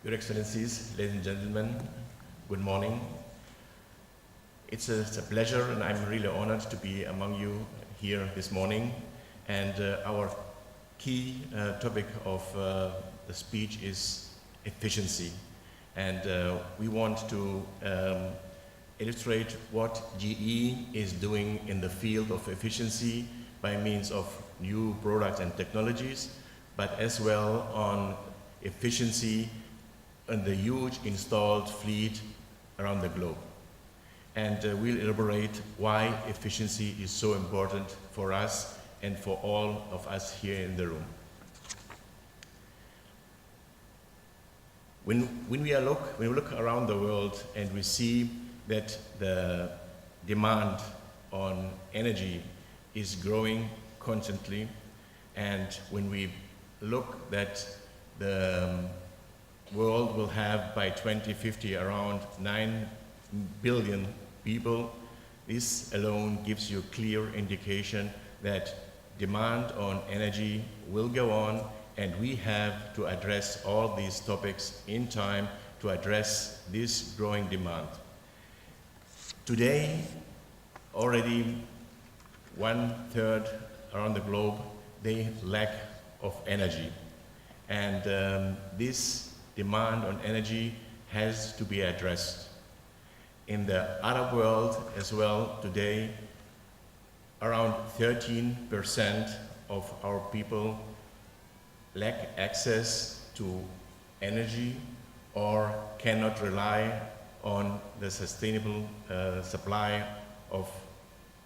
Your Excellencies, ladies and gentlemen, good morning. It's a pleasure and I'm really honored to be among you here this morning. And our key topic of the speech is efficiency. And we want to illustrate what GE is doing in the field of efficiency by means of new products and technologies, but as well on efficiency and the huge installed fleet around the globe. And we'll elaborate why efficiency is so important for us and for all of us here in the room. When we look around the world and we see that the demand on energy is growing constantly, and when we look that the world will have by 2050 around 9 billion people, this alone gives you a clear indication that demand on energy will go on, and we have to address all these topics in time to address this growing demand. Today, already 1/3 around the globe, they lack of energy. And this demand on energy has to be addressed. In the Arab world as well, today, around 13% of our people lack access to energy or cannot rely on the sustainable supply of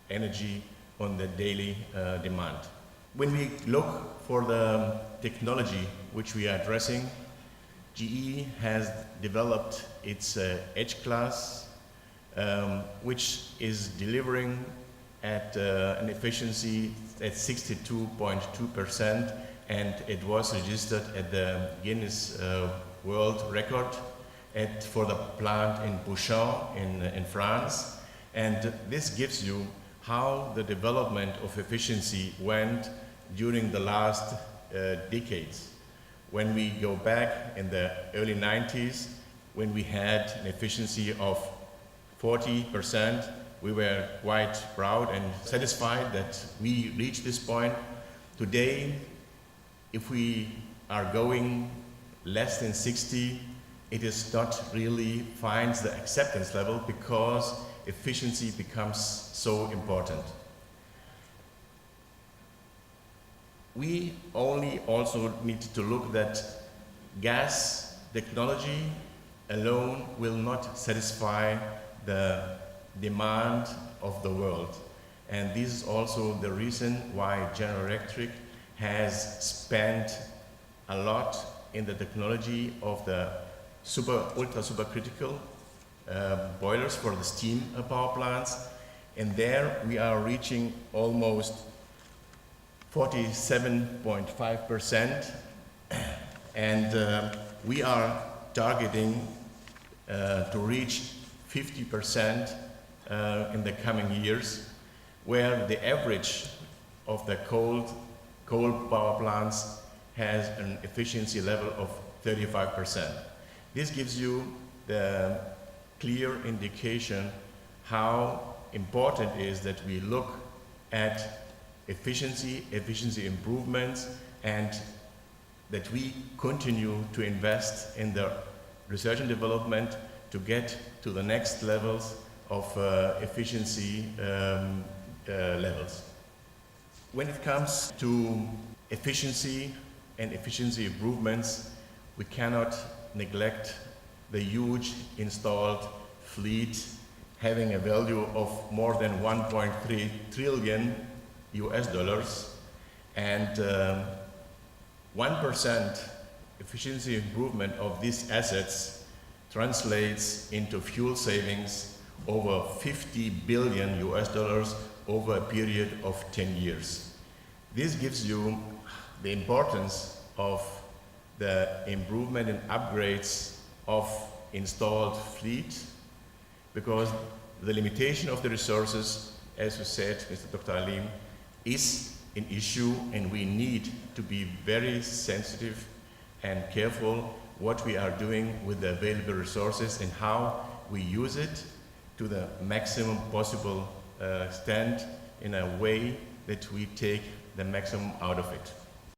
energy on the daily demand. When we look for the technology which we are addressing, GE has developed its Edge class, which is delivering at an efficiency at 62.2%, and it was registered at the Guinness World Record for the plant in Bouchon in France. And this gives you how the development of efficiency went during the last decades. When we go back in the early 90s, when we had an efficiency of 40%, we were quite proud and satisfied that we reached this point. Today, if we are going less than 60, it is not really finds the acceptance level because efficiency becomes so important. We only also need to look that gas technology alone will not satisfy the demand of the world. And this is also the reason why General Electric has spent a lot in the technology of the ultra supercritical boilers for the steam power plants. And there we are reaching almost 47.5%, and we are targeting to reach 50% in the coming years, where the average of the coal power plants has an efficiency level of 35%. This gives you the clear indication how important it is that we look at efficiency improvements, and that we continue to invest in the research and development to get to the next levels of efficiency levels. When it comes to efficiency and efficiency improvements, we cannot neglect the huge installed fleet having a value of more than 1.3 trillion US dollars, and 1% efficiency improvement of these assets translates into fuel savings over 50 billion US dollars over a period of 10 years. This gives you the importance of the improvement and upgrades of installed fleet, because the limitation of the resources, as you said, Mr. Dr. Alim, is an issue, and we need to be very sensitive and careful what we are doing with the available resources and how we use it to the maximum possible extent in a way that we take the maximum out of it.